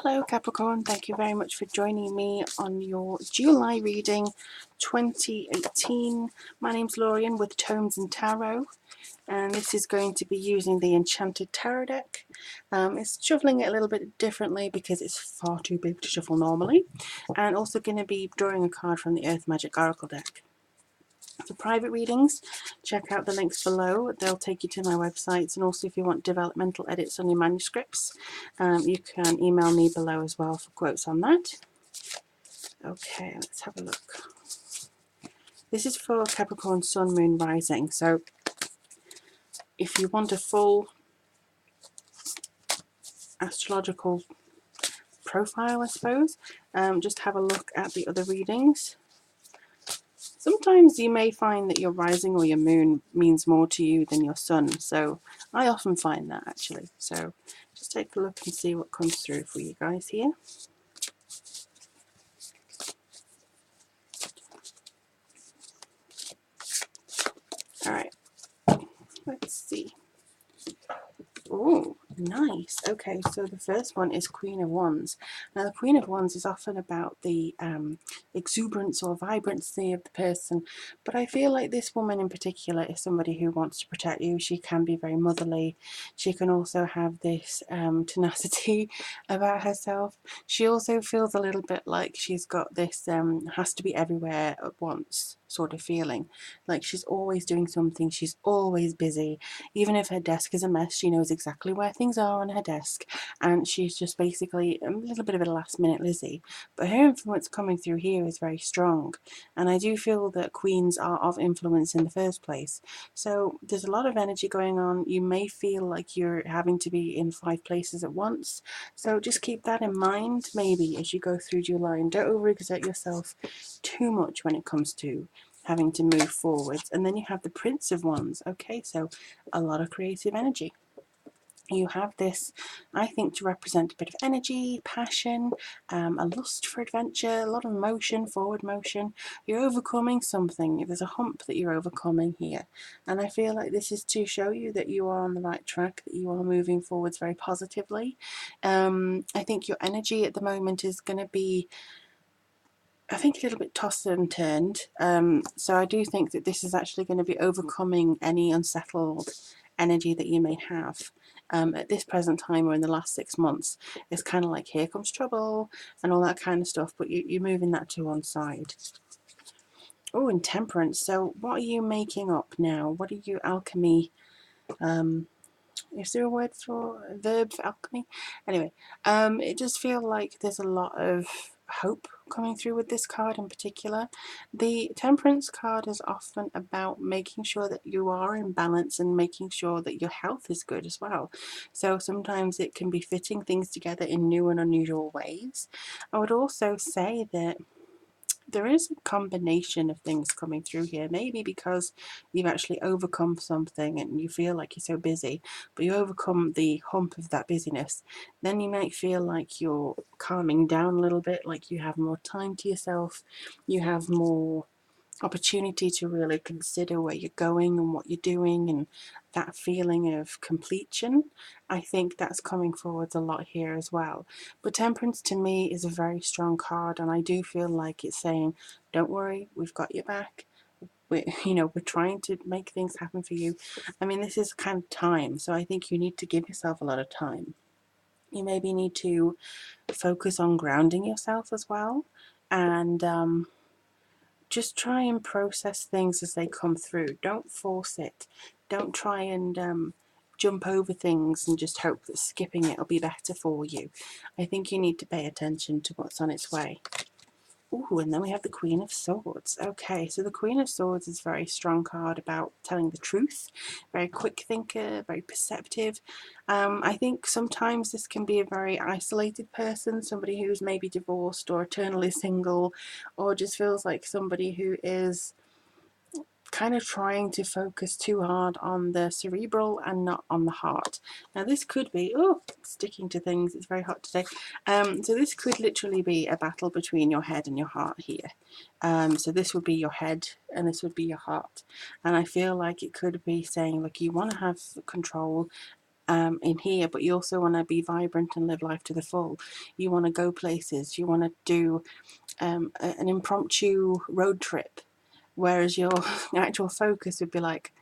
Hello Capricorn, thank you very much for joining me on your July reading 2018. My name's Lorian with Tomes and Tarot, and this is going to be using the Enchanted Tarot deck. It's shuffling it a little bit differently because it's far too big to shuffle normally, and also going to be drawing a card from the Earth Magic Oracle deck. For private readings, check out the links below. They'll take you to my websites, and also if you want developmental edits on your manuscripts, you can email me below as well for quotes on that. Okay, let's have a look. This is for Capricorn Sun, Moon, Rising. So if you want a full astrological profile, I suppose, just have a look at the other readings. Sometimes you may find that your rising or your moon means more to you than your sun. So I often find that actually. So just take a look and see what comes through for you guys here. Alright, let's see. Oh, nice. Okay, so the first one is Queen of Wands. Now, the Queen of Wands is often about the exuberance or vibrancy of the person, but I feel like this woman in particular is somebody who wants to protect you. She can be very motherly. She can also have this tenacity about herself. She also feels a little bit like she's got this has to be everywhere at once sort of feeling. Like she's always doing something, she's always busy. Even if her desk is a mess, she knows exactly where things are on her desk, and she's just basically a little bit of a last minute Lizzie. But her influence coming through here is very strong, and I do feel that queens are of influence in the first place. So there's a lot of energy going on. You may feel like you're having to be in 5 places at once, so just keep that in mind maybe as you go through July, and don't overexert yourself too much when it comes to having to move forwards. And then you have the Prince of Wands. Okay, so a lot of creative energy. You have this, I think, to represent a bit of energy, passion, a lust for adventure, a lot of motion, forward motion. You're overcoming something. There's a hump that you're overcoming here. And I feel like this is to show you that you are on the right track, that you are moving forwards very positively. I think your energy at the moment is going to be, I think, a little bit tossed and turned. So I do think that this is actually going to be overcoming any unsettled energy that you may have. At this present time or in the last 6 months, it's kind of like here comes trouble and all that kind of stuff, but you're moving that to one side. Oh, and Temperance. So what are you making up now? What are you alchemy? Is there a word for a verb for alchemy? Anyway, it does feel like there's a lot of hope coming through with this card in particular. The Temperance card is often about making sure that you are in balance and making sure that your health is good as well. So sometimes it can be fitting things together in new and unusual ways. I would also say that there is a combination of things coming through here, maybe because you've actually overcome something and you feel like you're so busy, but you overcome the hump of that busyness. Then you might feel like you're calming down a little bit, like you have more time to yourself, you have more opportunity to really consider where you're going and what you're doing, and that feeling of completion. I think that's coming forwards a lot here as well. But Temperance to me is a very strong card, and I do feel like it's saying, don't worry, we've got your back. We're trying to make things happen for you. I mean, this is kind of time, so I think you need to give yourself a lot of time. You maybe need to focus on grounding yourself as well, and just try and process things as they come through. Don't force it. Don't try and jump over things and just hope that skipping it will be better for you. I think you need to pay attention to what's on its way. Ooh, and then we have the Queen of Swords. Okay, so the Queen of Swords is a very strong card about telling the truth. Very quick thinker, very perceptive. I think sometimes this can be a very isolated person, somebody who's maybe divorced or eternally single, or just feels like somebody who is kind of trying to focus too hard on the cerebral and not on the heart. Now this could be, sticking to things, it's very hot today. So this could literally be a battle between your head and your heart here. So this would be your head and this would be your heart. And I feel like it could be saying, like, you want to have control in here, but you also want to be vibrant and live life to the full. You want to go places, you want to do an impromptu road trip, whereas your actual focus would be like,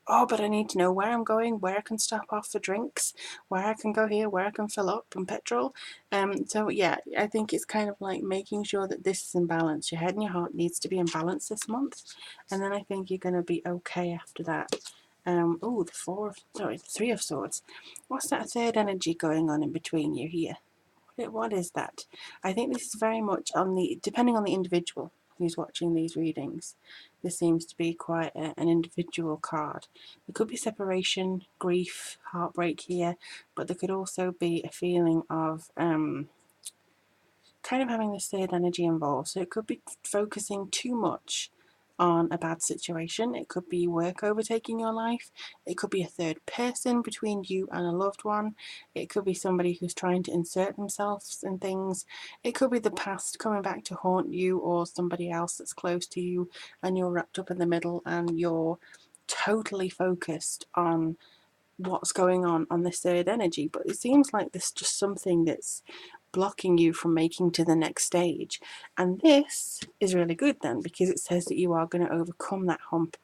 oh, but I need to know where I'm going, where I can stop off for drinks, where I can go here, where I can fill up on petrol. So yeah, I think it's kind of like making sure that this is in balance. Your head and your heart needs to be in balance this month, and then I think you're going to be okay after that. Oh, the Three of Swords. What's that third energy going on in between you here? What is that? I think this is very much depending on the individual who's watching these readings. This seems to be quite an individual card. There could be separation, grief, heartbreak here, but there could also be a feeling of kind of having this third energy involved. So it could be focusing too much on a bad situation. It could be work overtaking your life. It could be a third person between you and a loved one. It could be somebody who's trying to insert themselves in things. It could be the past coming back to haunt you, or somebody else that's close to you, and you're wrapped up in the middle and you're totally focused on what's going on this third energy. But it seems like there's just something that's blocking you from making to the next stage, and this is really good then, because it says that you are going to overcome that hump.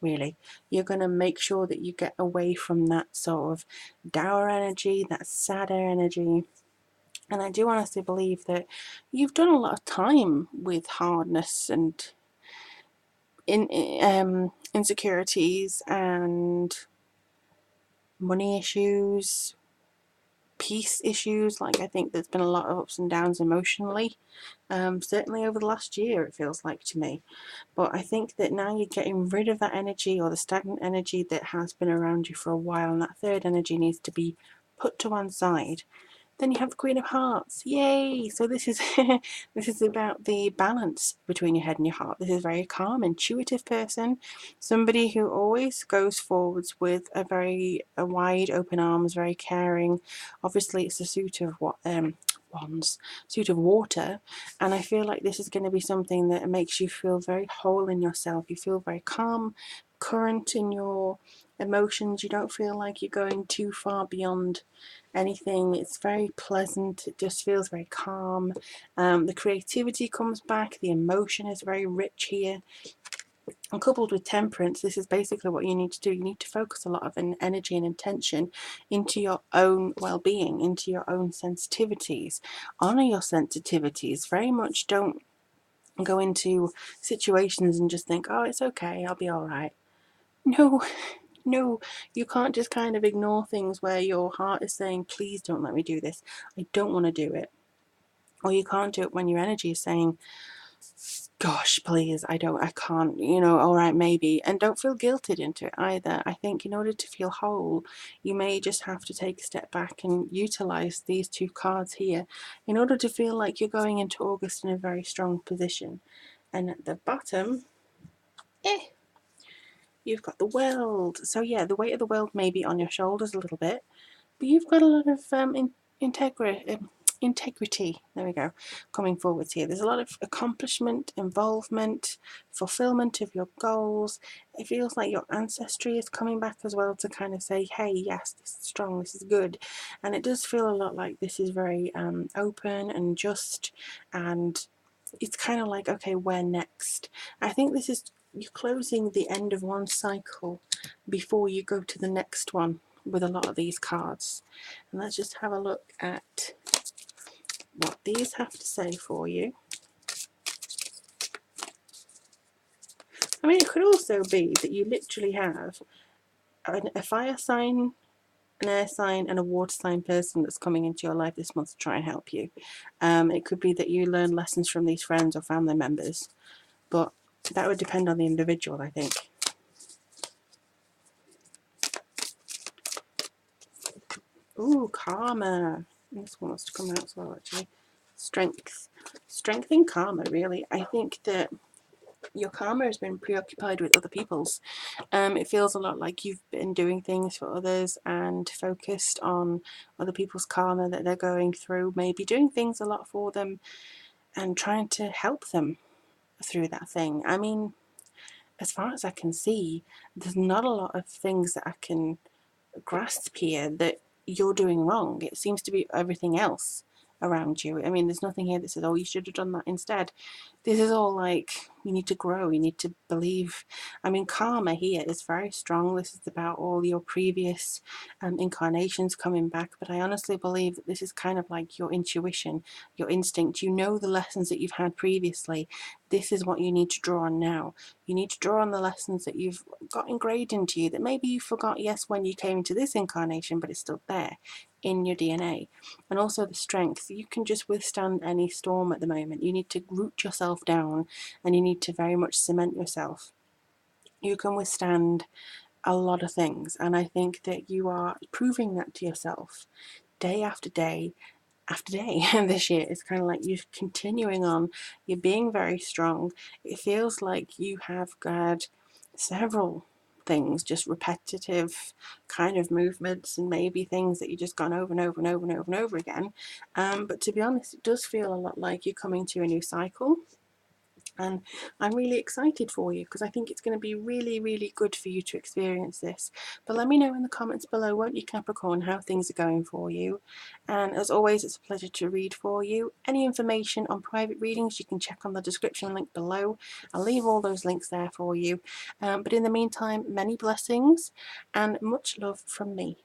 Really, you're going to make sure that you get away from that sort of dour energy, that sadder energy. And I do honestly believe that you've done a lot of time with hardness and insecurities and money issues, peace issues. Like, I think there's been a lot of ups and downs emotionally, certainly over the last year, it feels like to me. But I think that now you're getting rid of that energy, or the stagnant energy that has been around you for a while, and that third energy needs to be put to one side. Then you have the Queen of Hearts. Yay! So this is this is about the balance between your head and your heart. This is a very calm, intuitive person, somebody who always goes forwards with a wide open arms, very caring. Obviously, it's a suit of suit of water, and I feel like this is going to be something that makes you feel very whole in yourself. You feel very calm, current in your emotions. You don't feel like you're going too far beyond anything. It's very pleasant. It just feels very calm. The creativity comes back. The emotion is very rich here. And coupled with temperance, this is basically what you need to do. You need to focus a lot of energy and intention into your own well-being, into your own sensitivities. Honor your sensitivities. Very much don't go into situations and just think, oh, it's okay, I'll be all right. No, no, you can't just kind of ignore things where your heart is saying, please don't let me do this. I don't want to do it. Or you can't do it when your energy is saying, gosh, please, I can't, all right, maybe. And don't feel guilted into it either. I think in order to feel whole, you may just have to take a step back and utilize these two cards here in order to feel like you're going into August in a very strong position. And at the bottom, you've got the world. So yeah, the weight of the world may be on your shoulders a little bit, but you've got a lot of integrity, there we go, coming forwards here. There's a lot of accomplishment, involvement, fulfillment of your goals. It feels like your ancestry is coming back as well to kind of say, hey, yes, this is strong, this is good. And it does feel a lot like this is very open and just, and it's kind of like, okay, where next? I think this is, you're closing the end of one cycle before you go to the next one with a lot of these cards. And let's just have a look at what these have to say for you. I mean, it could also be that you literally have a fire sign, an air sign, and a water sign person that's coming into your life this month to try and help you. It could be that you learn lessons from these friends or family members, but that would depend on the individual, I think. Ooh, karma. This one wants to come out as well, actually. Strength. Strength and karma, really. I think that your karma has been preoccupied with other people's. It feels a lot like you've been doing things for others and focused on other people's karma that they're going through, maybe doing things a lot for them and trying to help them through that thing. I mean, as far as I can see, there's not a lot of things that I can grasp here that you're doing wrong. It seems to be everything else around you. I mean, there's nothing here that says, oh, you should have done that instead. This is all like, you need to grow, you need to believe. I mean, karma here is very strong. This is about all your previous incarnations coming back, but I honestly believe that this is kind of like your intuition, your instinct. You know the lessons that you've had previously. This is what you need to draw on now. You need to draw on the lessons that you've got ingrained into you that maybe you forgot, yes, when you came into this incarnation, but it's still there in your DNA. And also the strength. You can just withstand any storm at the moment. You need to root yourself down, and you need to very much cement yourself. You can withstand a lot of things, and I think that you are proving that to yourself day after day after day. And this year it's kind of like you're continuing on, you're being very strong. It feels like you have got several things, just repetitive kind of movements, and maybe things that you've just gone over and over and over and over and over again. But to be honest, it does feel a lot like you're coming to a new cycle. And I'm really excited for you, because I think it's going to be really, really good for you to experience this. But let me know in the comments below, won't you, Capricorn, how things are going for you. And as always, it's a pleasure to read for you. Any information on private readings, you can check on the description link below. I'll leave all those links there for you. But in the meantime, many blessings and much love from me.